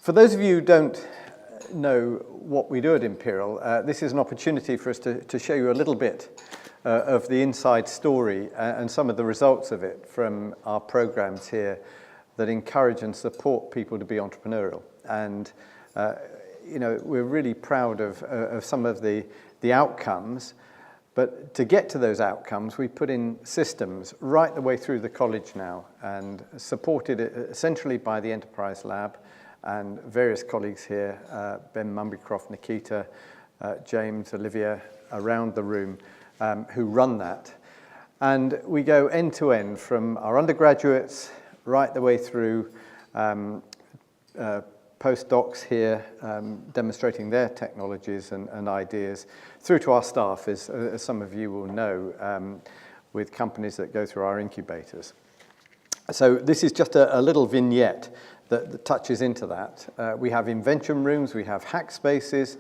For those of you who don't know what we do at Imperial, this is an opportunity for us to show you a little bit of the inside story and some of the results of it from our programs here that encourage and support people to be entrepreneurial. And we're really proud of some of the outcomes, but to get to those outcomes, we put in systems right the way through the college now and supported essentially by the Enterprise Lab and various colleagues here, Ben Mumbycroft, Nikita, James, Olivia, around the room, who run that. And we go end to end from our undergraduates right the way through postdocs here demonstrating their technologies and ideas, through to our staff, as some of you will know, with companies that go through our incubators. So this is just a little vignette that touches into that. We have invention rooms, we have hack spaces.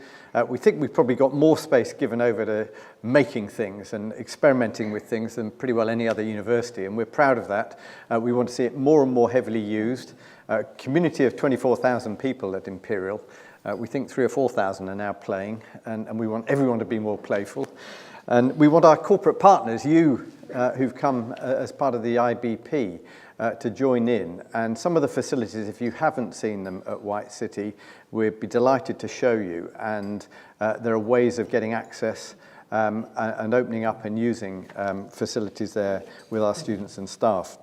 We think we've probably got more space given over to making things and experimenting with things than pretty well any other university, and we're proud of that. We want to see it more and more heavily used. A community of 24,000 people at Imperial. We think 3,000 or 4,000 are now playing, and we want everyone to be more playful. And we want our corporate partners, you who've come as part of the IBP, to join in. And some of the facilities, if you haven't seen them at White City, we'd be delighted to show you. And there are ways of getting access and opening up and using facilities there with our students and staff.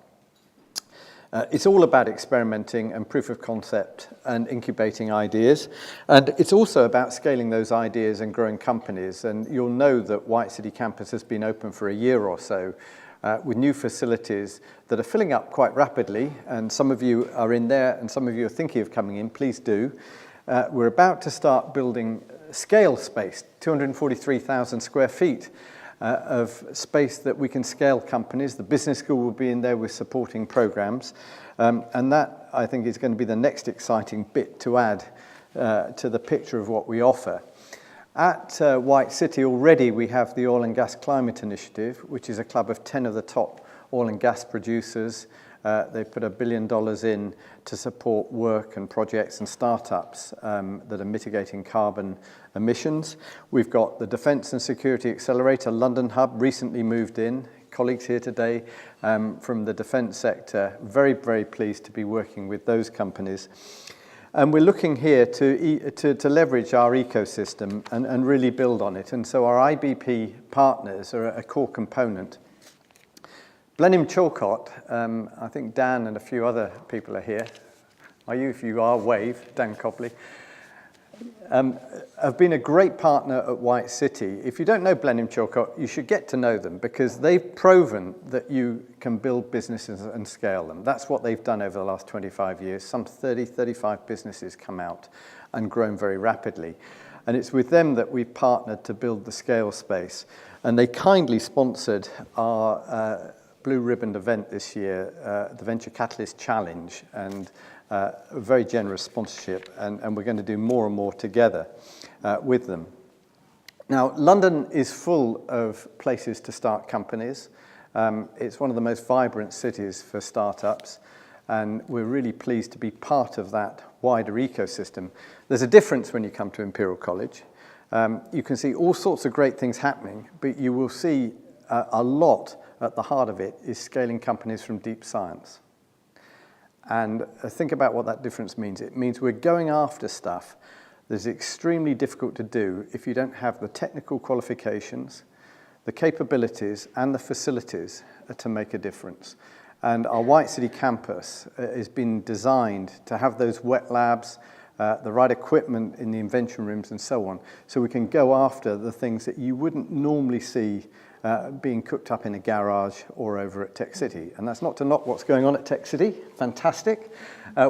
It's all about experimenting and proof of concept and incubating ideas. And it's also about scaling those ideas and growing companies. And you'll know that White City campus has been open for a year or so with new facilities that are filling up quite rapidly. And some of you are in there and some of you are thinking of coming in. Please do. We're about to start building scale space, 243,000 square feet. Of space that we can scale companies. The business school will be in there with supporting programs. And that, I think, is going to be the next exciting bit to add to the picture of what we offer. At White City already we have the Oil and Gas Climate Initiative, which is a club of 10 of the top oil and gas producers. They put $1 billion in to support work and projects and startups that are mitigating carbon emissions. We've got the Defence and Security Accelerator London Hub recently moved in. Colleagues here today from the defence sector, very, very pleased to be working with those companies. And we're looking here to leverage our ecosystem and really build on it. And so our IBP partners are a core component. Blenheim Chilcot, I think Dan and a few other people are here. Are you? If you are, wave. Dan Copley. Have been a great partner at White City. If you don't know Blenheim Chilcot, you should get to know them because they've proven that you can build businesses and scale them. That's what they've done over the last 25 years. Some 30, 35 businesses come out and grown very rapidly. And it's with them that we've partnered to build the scale space. And they kindly sponsored our blue ribbon event this year, the Venture Catalyst Challenge, and a very generous sponsorship, and we're going to do more and more together with them. Now, London is full of places to start companies. It's one of the most vibrant cities for startups, and we're really pleased to be part of that wider ecosystem. There's a difference when you come to Imperial College. You can see all sorts of great things happening, but you will see a lot at the heart of it is scaling companies from deep science. And think about what that difference means. It means we're going after stuff that's extremely difficult to do if you don't have the technical qualifications, the capabilities, and the facilities to make a difference. And our White City campus has been designed to have those wet labs, the right equipment in the invention rooms and so on, so we can go after the things that you wouldn't normally see being cooked up in a garage or over at Tech City. And that's not to knock what's going on at Tech City. Fantastic.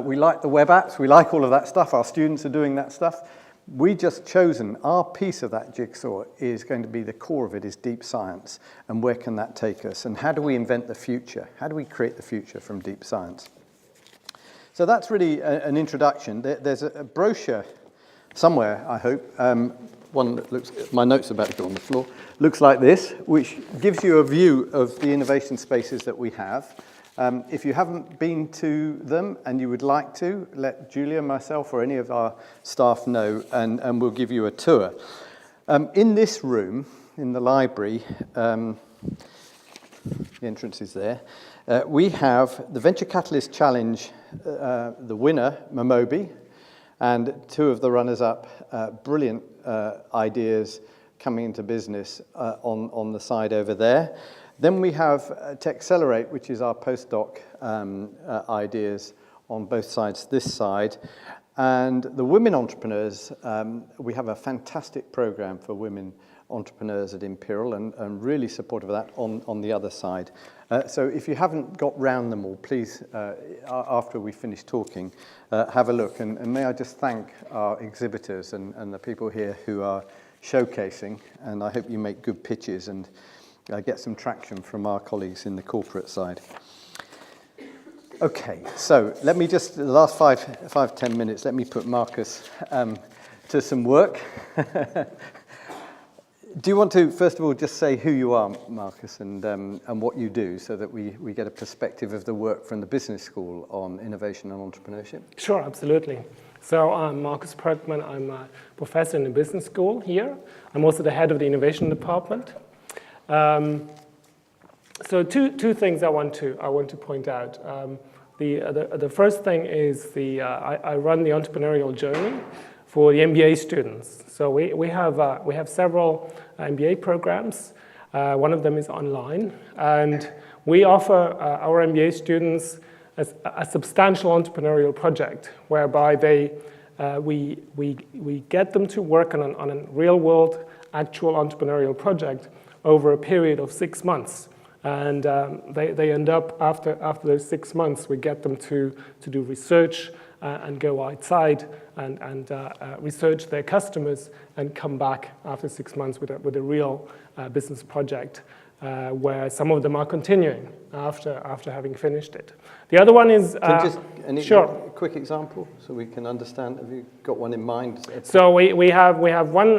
We like the web apps. We like all of that stuff. Our students are doing that stuff. We just chosen our piece of that jigsaw is going to be the core of it is deep science. And where can that take us? And how do we invent the future? How do we create the future from deep science? So that's really an introduction. There's a brochure somewhere, I hope, one that looks, my notes are about to go on the floor, looks like this, which gives you a view of the innovation spaces that we have. If you haven't been to them and you would like to, let Julia, myself, or any of our staff know, and we'll give you a tour. In this room, in the library, the entrance is there, we have the Venture Catalyst Challenge, the winner, Momobi, and two of the runners-up, brilliant ideas coming into business on the side over there. Then we have Techcelerate, which is our postdoc ideas on both sides, this side. And the women entrepreneurs, we have a fantastic program for women entrepreneurs at Imperial, and really supportive of that on the other side. So if you haven't got round them all, please, after we finish talking, have a look. And may I just thank our exhibitors and the people here who are showcasing, and I hope you make good pitches and get some traction from our colleagues in the corporate side. Okay, so let me just, the last 10 minutes, let me put Markus to some work. Do you want to, first of all, just say who you are, Markus, and what you do, so that we get a perspective of the work from the business school on innovation and entrepreneurship? Sure, absolutely. So I'm Markus Perkmann. I'm a professor in the business school here. I'm also the head of the innovation department. So two things I want to point out. The first thing is I run the entrepreneurial journey for the MBA students. So we have several MBA programs. One of them is online, and we offer our MBA students a substantial entrepreneurial project whereby we get them to work on a real world actual entrepreneurial project over a period of 6 months. And they end up, after those 6 months, we get them to do research and go outside and research their customers and come back after 6 months with a real business project where some of them are continuing after having finished it. The other one is... Sure. Quick example so we can understand. Have you got one in mind? So we have one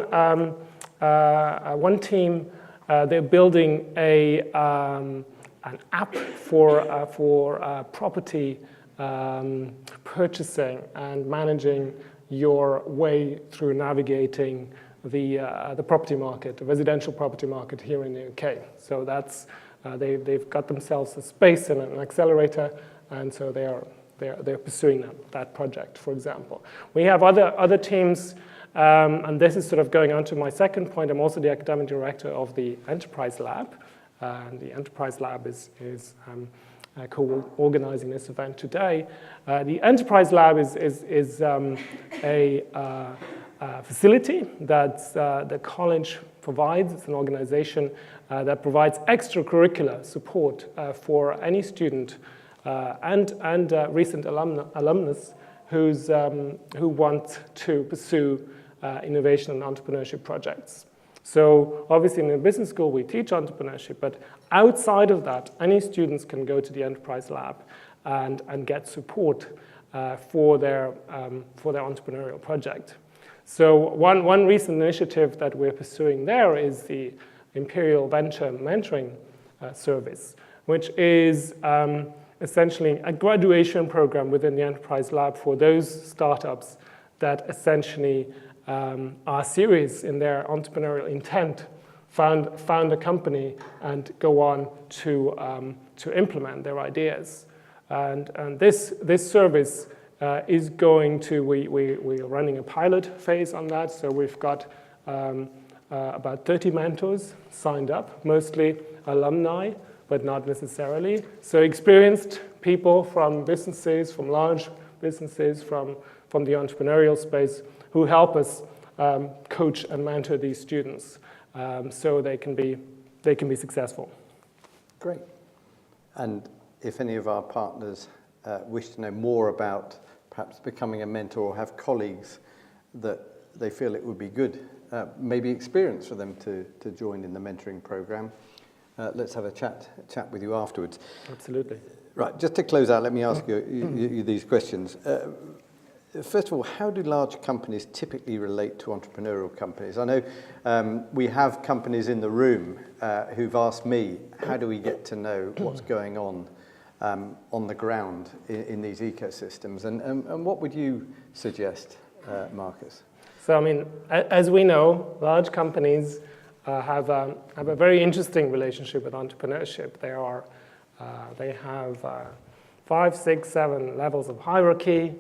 team. They're building an app for property purchasing and managing your way through navigating the property market, the residential property market here in the UK. So that's they've got themselves a space and an accelerator, and so they're pursuing that project, for example. We have other teams. And this is sort of going on to my second point. I'm also the academic director of the Enterprise Lab. And the Enterprise Lab is co-organizing this event today. The Enterprise Lab is a facility that the college provides. It's an organization that provides extracurricular support for any student and recent alumnus who want to pursue innovation and entrepreneurship projects. So obviously in the business school we teach entrepreneurship, but outside of that, any students can go to the Enterprise Lab and get support for their entrepreneurial project. So one recent initiative that we're pursuing there is the Imperial Venture Mentoring Service, which is essentially a graduation program within the Enterprise Lab for those startups that essentially are serious in their entrepreneurial intent, found a company, and go on to implement their ideas. And this service is going to, we're running a pilot phase on that, so we've got about 30 mentors signed up, mostly alumni, but not necessarily. So experienced people from businesses, from large businesses, from the entrepreneurial space, who help us coach and mentor these students so they can be successful. Great. And if any of our partners wish to know more about perhaps becoming a mentor or have colleagues that they feel it would be good, maybe experience for them to join in the mentoring program, let's have a chat with you afterwards. Absolutely. Right, just to close out, let me ask you these questions. first of all, how do large companies typically relate to entrepreneurial companies? I know we have companies in the room who've asked me, how do we get to know what's going on the ground in these ecosystems? And what would you suggest, Markus? So, I mean, as we know, large companies have a very interesting relationship with entrepreneurship. They have 5, 6, 7 levels of hierarchy.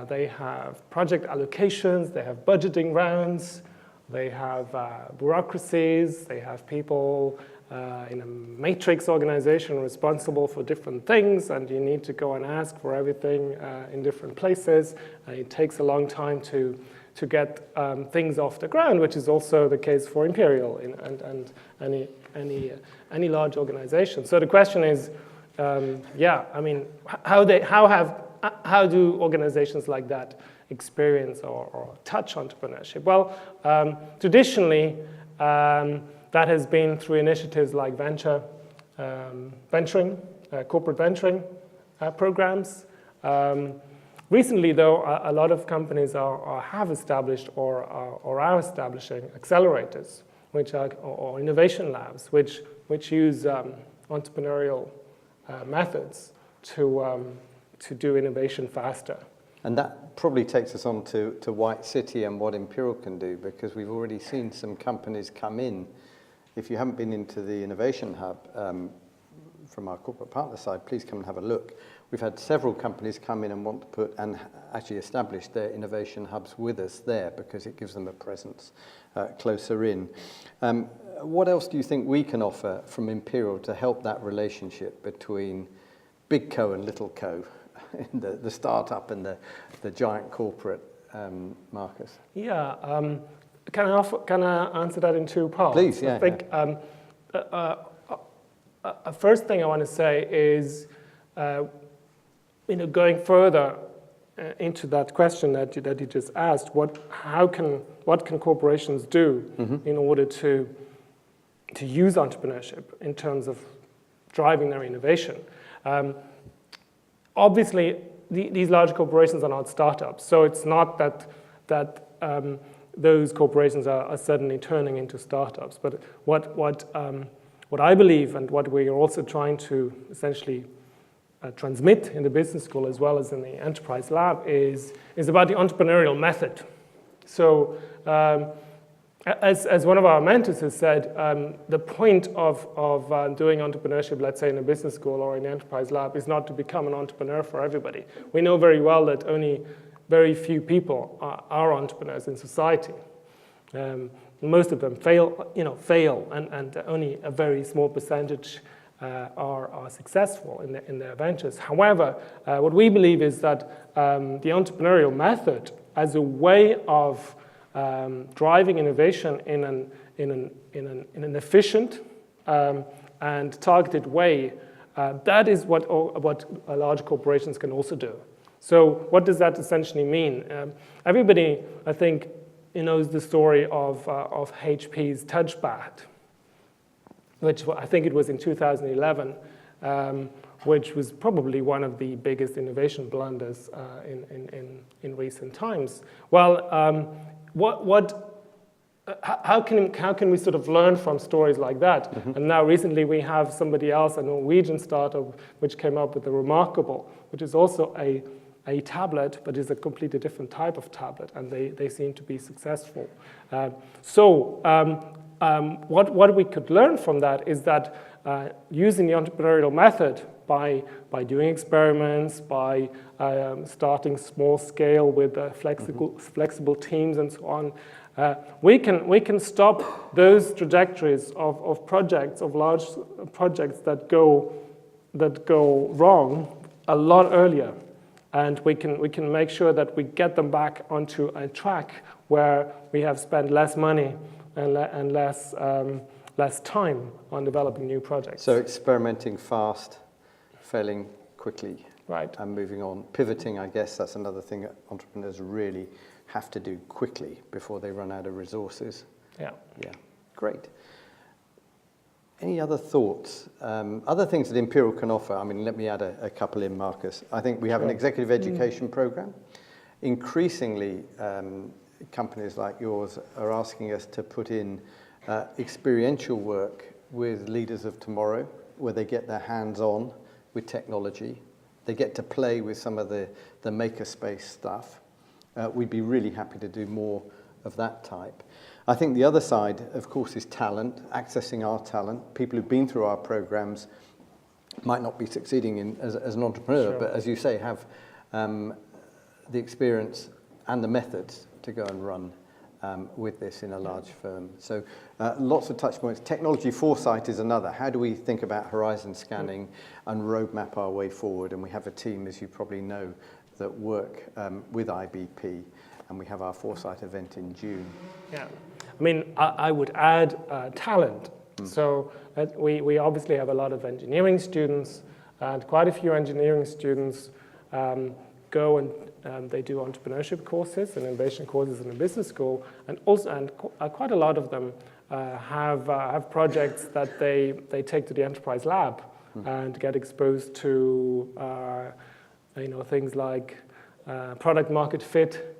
They have project allocations. They have budgeting rounds. They have bureaucracies. They have people in a matrix organization responsible for different things, and you need to go and ask for everything in different places. It takes a long time to get things off the ground, which is also the case for Imperial and any large organization. So the question is, I mean, how do organizations like that experience or touch entrepreneurship? Well, traditionally, that has been through initiatives like venturing, corporate venturing programs. Recently, though, a lot of companies have established or are establishing accelerators, or innovation labs, which use entrepreneurial methods to do innovation faster. And that probably takes us on to White City and what Imperial can do, because we've already seen some companies come in. If you haven't been into the Innovation Hub from our corporate partner side, please come and have a look. We've had several companies come in and want to put and actually establish their innovation hubs with us there, because it gives them a presence closer in. What else do you think we can offer from Imperial to help that relationship between big co and little co, the startup and the giant corporate, Markus? Yeah, can I answer that in 2 parts? Please, yeah. I think first thing I want to say is, going further into that question that you just asked, what can corporations do in order to use entrepreneurship in terms of driving their innovation? Obviously, these large corporations are not startups, so it's not that those corporations are suddenly turning into startups. But what I believe, and what we are also trying to essentially transmit in the business school as well as in the enterprise lab, is about the entrepreneurial method. So, as one of our mentors has said, the point of doing entrepreneurship, let's say in a business school or in the enterprise lab, is not to become an entrepreneur for everybody. We know very well that only very few people are entrepreneurs in society. Most of them fail, and only a very small percentage are successful in their ventures. However, what we believe is that the entrepreneurial method, as a way of driving innovation in an efficient and targeted way, that is what large corporations can also do. So what does that essentially mean? Everybody, I think, knows the story of HP's touchpad, which I think it was in 2011, which was probably one of the biggest innovation blunders in recent times. Well, how can we sort of learn from stories like that? And now recently we have somebody else, a Norwegian startup, which came up with the Remarkable, which is also a tablet, but is a completely different type of tablet, and they seem to be successful. What we could learn from that is that using the entrepreneurial method by doing experiments, by starting small scale with flexible teams and so on, we can stop those trajectories of projects, of large projects that go wrong a lot earlier. And we can make sure that we get them back onto a track where we have spent less money and less time on developing new projects. So experimenting fast, failing quickly, right, and moving on. Pivoting, I guess that's another thing that entrepreneurs really have to do quickly before they run out of resources. Yeah. Great. Any other thoughts? Other things that Imperial can offer? I mean, let me add a couple in, Markus. I think we have an executive education program. increasingly, companies like yours are asking us to put in experiential work with leaders of tomorrow, where they get their hands on with technology. They get to play with some of the makerspace stuff. We'd be really happy to do more of that type. I think the other side, of course, is talent, accessing our talent. People who've been through our programs might not be succeeding as an entrepreneur, Sure. but as you say, have the experience and the methods to go and run with this in a large firm. So lots of touch points. Technology foresight is another. How do we think about horizon scanning and roadmap our way forward? And we have a team, as you probably know, that work with IBP, and we have our foresight event in June. Yeah, I mean, I would add talent. So we obviously have a lot of engineering students, and quite a few engineering students go and they do entrepreneurship courses and innovation courses in a business school, and quite a lot of them have projects that they take to the enterprise lab and get exposed to things like product market fit,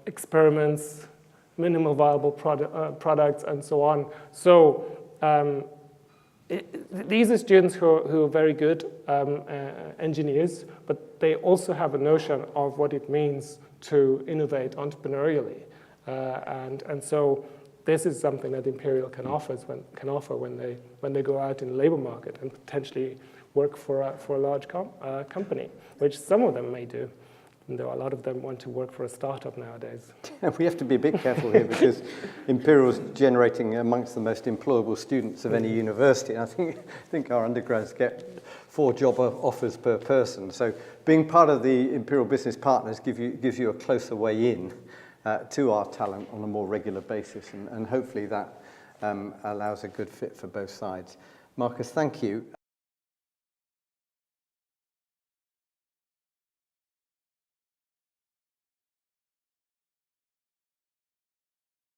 experiments, minimal viable products, and so on. So these are students who are very good engineers, but they also have a notion of what it means to innovate entrepreneurially. And so this is something that Imperial can offer when they go out in the labor market and potentially work for a large company, which some of them may do. And though a lot of them want to work for a startup nowadays. We have to be a bit careful here because Imperial's generating amongst the most employable students of any university. And I think our undergrads get 4 job offers per person. So being part of the Imperial Business Partners gives you a closer way in to our talent on a more regular basis. And hopefully that allows a good fit for both sides. Markus, thank you.